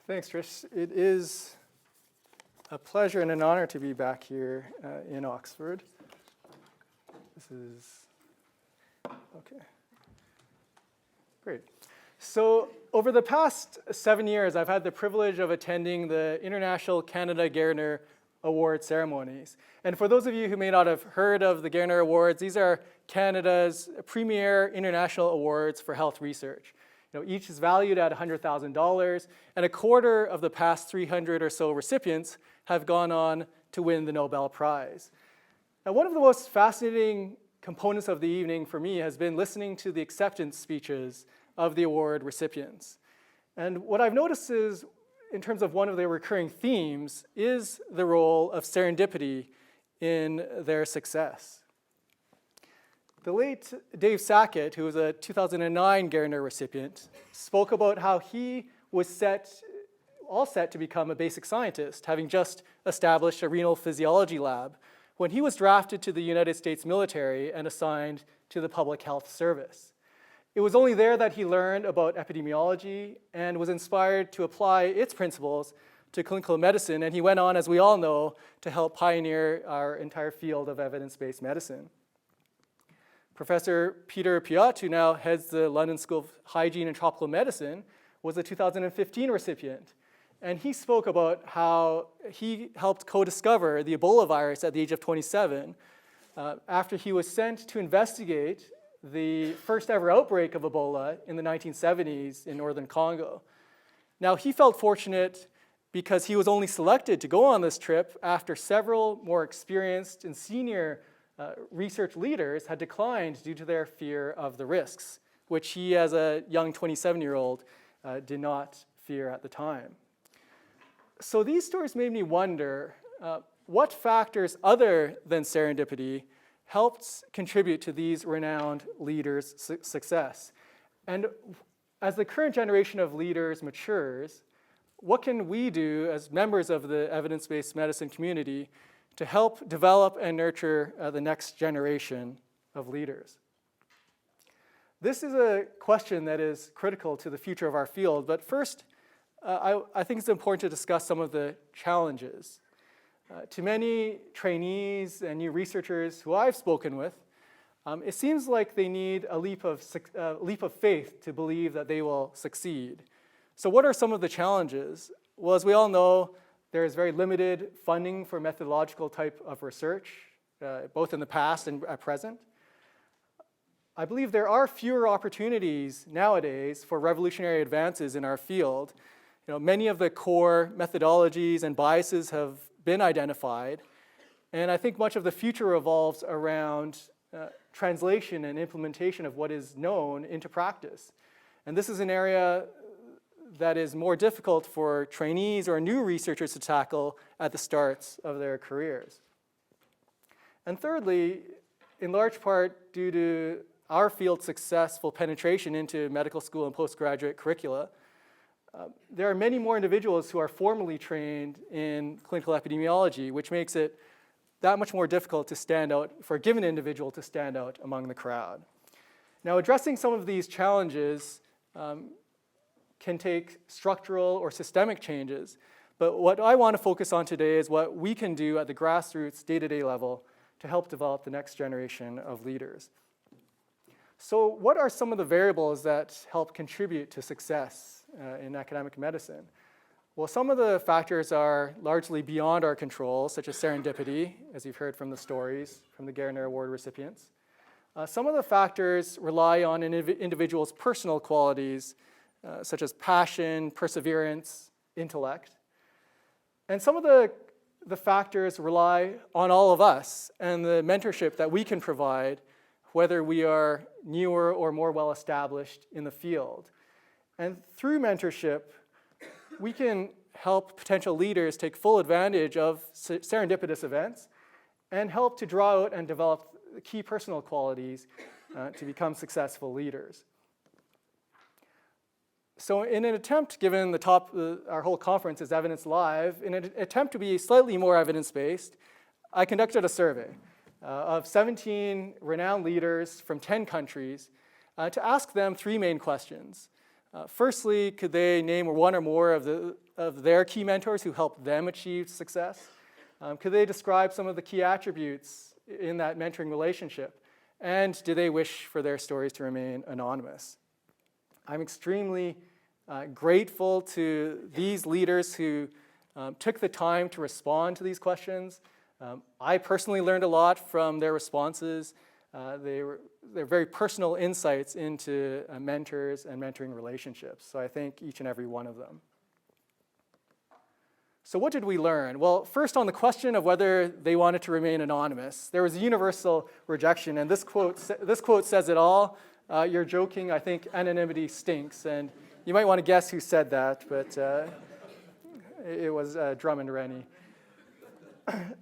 Thanks, Trish. It is a pleasure and an honor to be back here in Oxford. This is, okay, great. So over the past 7 years, I've had the privilege of attending the International Canada Gairdner Award ceremonies. And for those of you who may not have heard of the Gairdner Awards, these are Canada's premier international awards for health research. Each is valued at $100,000, and a quarter of the past 300 or so recipients have gone on to win the Nobel Prize. Now, one of the most fascinating components of the evening for me has been listening to the acceptance speeches of the award recipients. And what I've noticed is, in terms of one of their recurring themes, is the role of serendipity in their success. The late Dave Sackett, who was a 2009 Gairdner recipient, spoke about how he was all set to become a basic scientist, having just established a renal physiology lab, when he was drafted to the United States military and assigned to the Public Health Service. It was only there that he learned about epidemiology and was inspired to apply its principles to clinical medicine, and he went on, as we all know, to help pioneer our entire field of evidence-based medicine. Professor Peter Piot, who now heads the London School of Hygiene and Tropical Medicine, was a 2015 recipient. And he spoke about how he helped co-discover the Ebola virus at the age of 27 after he was sent to investigate the first ever outbreak of Ebola in the 1970s in northern Congo. Now, he felt fortunate because he was only selected to go on this trip after several more experienced and senior research leaders had declined due to their fear of the risks, which he, as a young 27-year-old, did not fear at the time. So these stories made me wonder what factors other than serendipity helped contribute to these renowned leaders' success. And as the current generation of leaders matures, what can we do as members of the evidence-based medicine community to help develop and nurture the next generation of leaders? This is a question that is critical to the future of our field, but first, I think it's important to discuss some of the challenges. To many trainees and new researchers who I've spoken with, it seems like they need a leap of faith to believe that they will succeed. So what are some of the challenges? Well, as we all know, there is very limited funding for methodological type of research, both in the past and at present. I believe there are fewer opportunities nowadays for revolutionary advances in our field. Many of the core methodologies and biases have been identified, and I think much of the future revolves around translation and implementation of what is known into practice. And this is an area that is more difficult for trainees or new researchers to tackle at the starts of their careers. And thirdly, in large part due to our field's successful penetration into medical school and postgraduate curricula, there are many more individuals who are formally trained in clinical epidemiology, which makes it that much more difficult to stand out, for a given individual to stand out among the crowd. Now, addressing some of these challenges can take structural or systemic changes, but what I want to focus on today is what we can do at the grassroots, day-to-day level to help develop the next generation of leaders. So what are some of the variables that help contribute to success in academic medicine? Well, some of the factors are largely beyond our control, such as serendipity, as you've heard from the stories from the Gairdner Award recipients. Some of the factors rely on an individual's personal qualities, such as passion, perseverance, intellect. And some of the factors rely on all of us and the mentorship that we can provide, whether we are newer or more well-established in the field. And through mentorship, we can help potential leaders take full advantage of serendipitous events and help to draw out and develop key personal qualities to become successful leaders. So in an attempt, given our whole conference is Evidence Live, in an attempt to be slightly more evidence-based, I conducted a survey of 17 renowned leaders from 10 countries to ask them three main questions. Firstly, could they name one or more of the of their key mentors who helped them achieve success? Could they describe some of the key attributes in that mentoring relationship? And do they wish for their stories to remain anonymous? I'm extremely grateful to these leaders who took the time to respond to these questions. I personally learned a lot from their responses. They're very personal insights into mentors and mentoring relationships. So I thank each and every one of them. So what did we learn? Well, first on the question of whether they wanted to remain anonymous, there was a universal rejection, and this quote says it all. You're joking, I think anonymity stinks, and you might want to guess who said that, but it was Drummond Rennie.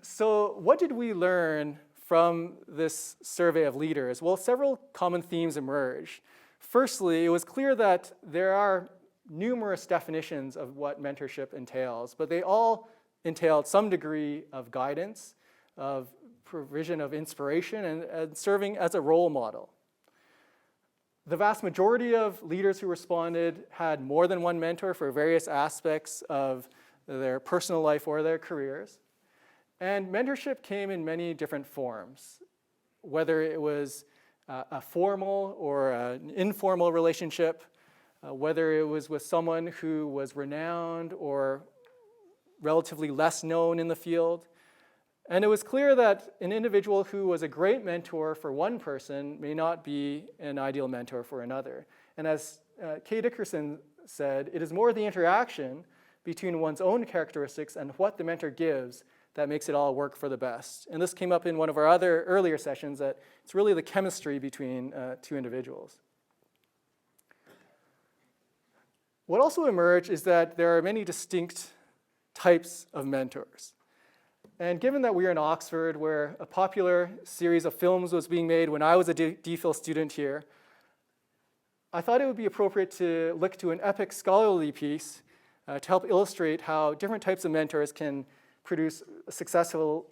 So what did we learn from this survey of leaders? Well, several common themes emerged. Firstly, it was clear that there are numerous definitions of what mentorship entails, but they all entailed some degree of guidance, of provision of inspiration, and serving as a role model. The vast majority of leaders who responded had more than one mentor for various aspects of their personal life or their careers. And mentorship came in many different forms, whether it was a formal or an informal relationship, whether it was with someone who was renowned or relatively less known in the field. And it was clear that an individual who was a great mentor for one person may not be an ideal mentor for another. And as Kay Dickerson said, it is more the interaction between one's own characteristics and what the mentor gives that makes it all work for the best. And this came up in one of our other earlier sessions, that it's really the chemistry between two individuals. What also emerged is that there are many distinct types of mentors. And given that we are in Oxford, where a popular series of films was being made when I was a DPhil student here, I thought it would be appropriate to look to an epic scholarly piece to help illustrate how different types of mentors can produce successful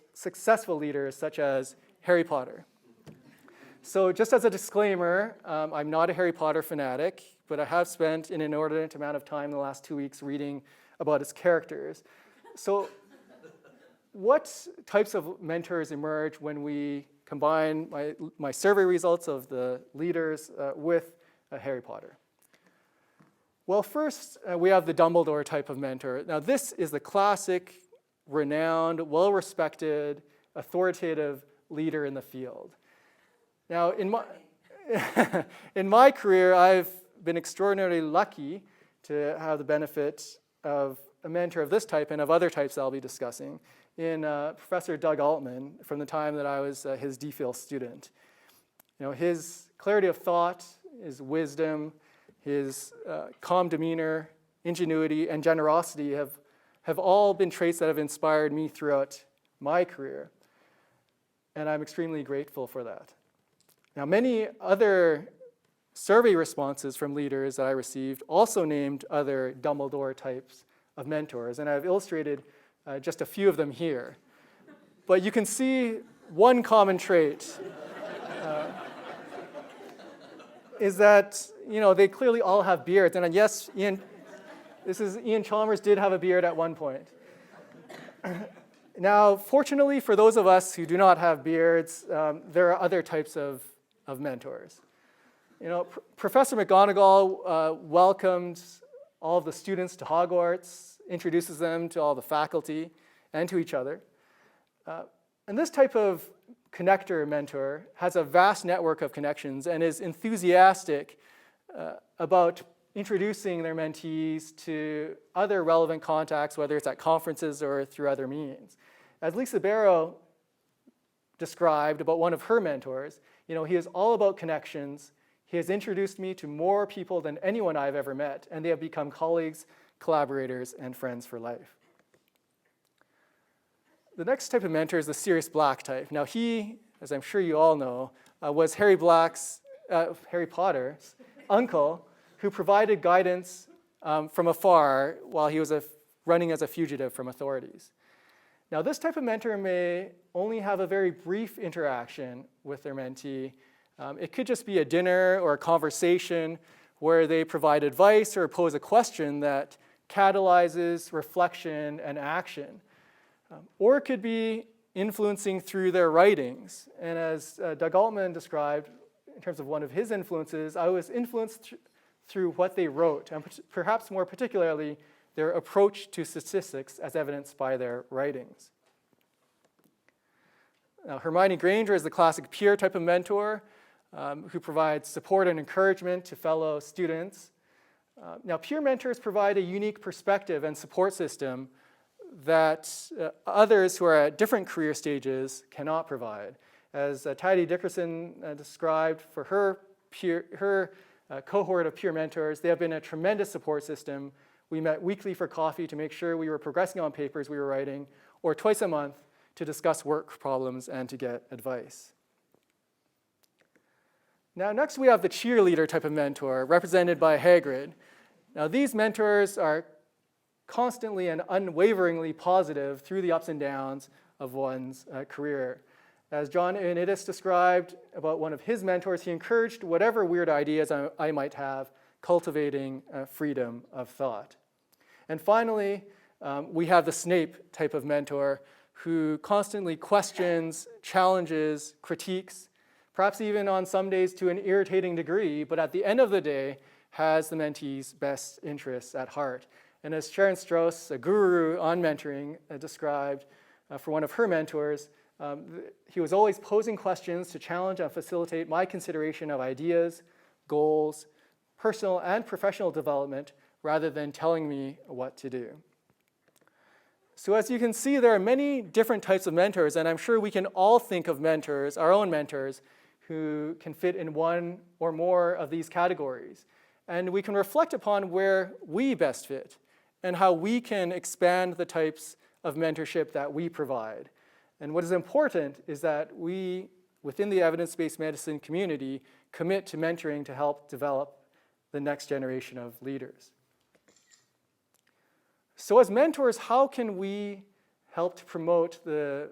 leaders, such as Harry Potter. So just as a disclaimer, I'm not a Harry Potter fanatic, but I have spent an inordinate amount of time in the last 2 weeks reading about its characters. So what types of mentors emerge when we combine my survey results of the leaders with Harry Potter? Well, first, we have the Dumbledore type of mentor. Now, this is the classic, renowned, well-respected, authoritative leader in the field. Now, in my career, I've been extraordinarily lucky to have the benefit of a mentor of this type and of other types I'll be discussing in Professor Doug Altman from the time that I was his DPhil student. You know, his clarity of thought, his wisdom, his calm demeanor, ingenuity, and generosity have all been traits that have inspired me throughout my career. And I'm extremely grateful for that. Now, many other survey responses from leaders that I received also named other Dumbledore types of mentors, and I've illustrated just a few of them here. But you can see one common trait is that, you know, they clearly all have beards. And yes, Ian Chalmers did have a beard at one point. Now, fortunately for those of us who do not have beards, there are other types of mentors. You know, Professor McGonagall welcomed all of the students to Hogwarts, introduces them to all the faculty and to each other. And this type of connector mentor has a vast network of connections and is enthusiastic about introducing their mentees to other relevant contacts, whether it's at conferences or through other means. As Lisa Barrow described about one of her mentors, you know, he is all about connections. He has introduced me to more people than anyone I've ever met, and they have become colleagues, collaborators, and friends for life. The next type of mentor is the Sirius Black type. Now he, as I'm sure you all know, was Harry Potter's uncle, who provided guidance from afar while he was running as a fugitive from authorities. Now, this type of mentor may only have a very brief interaction with their mentee. It could just be a dinner or a conversation where they provide advice or pose a question that catalyzes reflection and action. Or it could be influencing through their writings. And as Doug Altman described, in terms of one of his influences, I was influenced through what they wrote, and perhaps more particularly, their approach to statistics as evidenced by their writings. Now, Hermione Granger is the classic peer type of mentor who provides support and encouragement to fellow students. Now, peer mentors provide a unique perspective and support system that others who are at different career stages cannot provide. As Tiddy Dickerson described for her cohort of peer mentors, they have been a tremendous support system. We met weekly for coffee to make sure we were progressing on papers we were writing, or twice a month to discuss work problems and to get advice. Now, next we have the cheerleader type of mentor, represented by Hagrid. Now, these mentors are constantly and unwaveringly positive through the ups and downs of one's career. As John Ioannidis described about one of his mentors, he encouraged whatever weird ideas I might have, cultivating freedom of thought. And finally, we have the Snape type of mentor who constantly questions, challenges, critiques, perhaps even on some days to an irritating degree, but at the end of the day, has the mentee's best interests at heart. And as Sharon Strauss, a guru on mentoring, described for one of her mentors, he was always posing questions to challenge and facilitate my consideration of ideas, goals, personal and professional development, rather than telling me what to do. So as you can see, there are many different types of mentors, and I'm sure we can all think of mentors, our own mentors, who can fit in one or more of these categories. And we can reflect upon where we best fit and how we can expand the types of mentorship that we provide. And what is important is that we, within the evidence-based medicine community, commit to mentoring to help develop the next generation of leaders. So as mentors, how can we help to promote the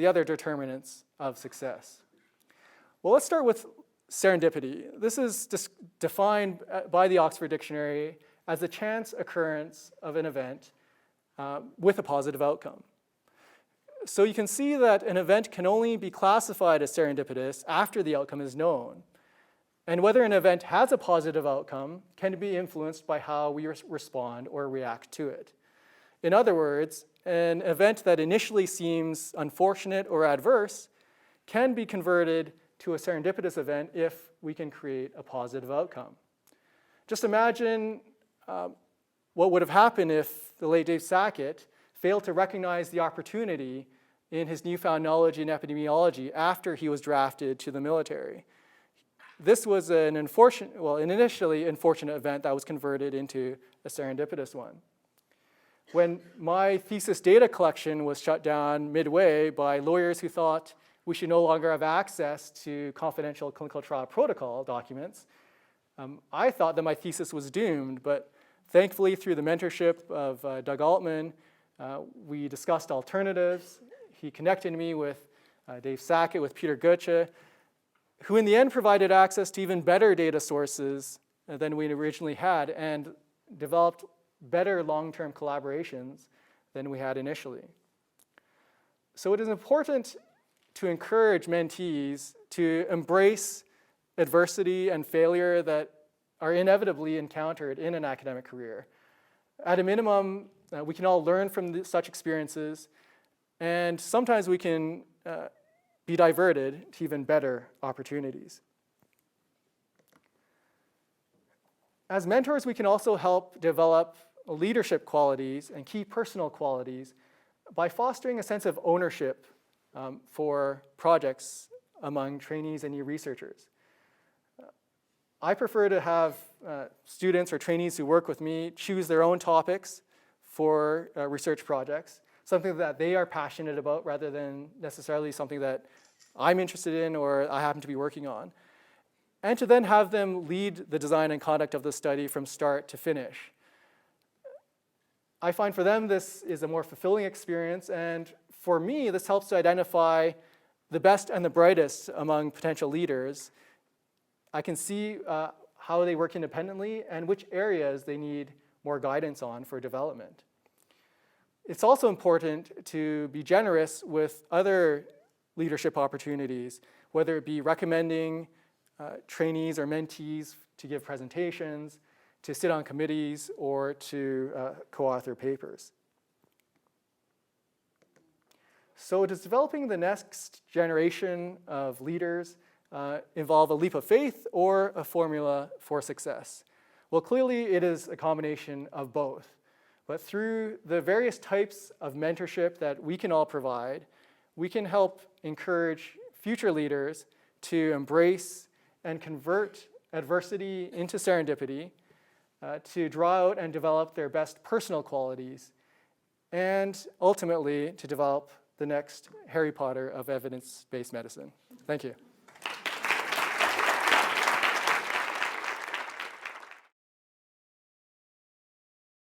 other determinants of success? Well, let's start with serendipity. This is defined by the Oxford Dictionary as the chance occurrence of an event with a positive outcome. So you can see that an event can only be classified as serendipitous after the outcome is known. And whether an event has a positive outcome can be influenced by how we respond or react to it. In other words, an event that initially seems unfortunate or adverse can be converted to a serendipitous event if we can create a positive outcome. Just imagine what would have happened if the late Dave Sackett failed to recognize the opportunity in his newfound knowledge in epidemiology after he was drafted to the military. This was an initially unfortunate event that was converted into a serendipitous one. When my thesis data collection was shut down midway by lawyers who thought we should no longer have access to confidential clinical trial protocol documents, I thought that my thesis was doomed, but thankfully through the mentorship of Doug Altman, we discussed alternatives. He connected me with Dave Sackett, with Peter Goethe, who in the end provided access to even better data sources than we originally had and developed better long-term collaborations than we had initially. So it is important to encourage mentees to embrace adversity and failure that are inevitably encountered in an academic career. At a minimum, we can all learn from such experiences, and sometimes we can be diverted to even better opportunities. As mentors, we can also help develop leadership qualities and key personal qualities by fostering a sense of ownership for projects among trainees and new researchers. I prefer to have students or trainees who work with me choose their own topics for research projects, something that they are passionate about rather than necessarily something that I'm interested in or I happen to be working on, and to then have them lead the design and conduct of the study from start to finish. I find for them this is a more fulfilling experience, and for me this helps to identify the best and the brightest among potential leaders. I can see how they work independently and which areas they need more guidance on for development. It's also important to be generous with other leadership opportunities, whether it be recommending trainees or mentees to give presentations, to sit on committees, or to co-author papers. So does developing the next generation of leaders involve a leap of faith or a formula for success? Well, clearly it is a combination of both. But through the various types of mentorship that we can all provide, we can help encourage future leaders to embrace and convert adversity into serendipity, to draw out and develop their best personal qualities, and ultimately to develop the next Harry Potter of evidence-based medicine. Thank you.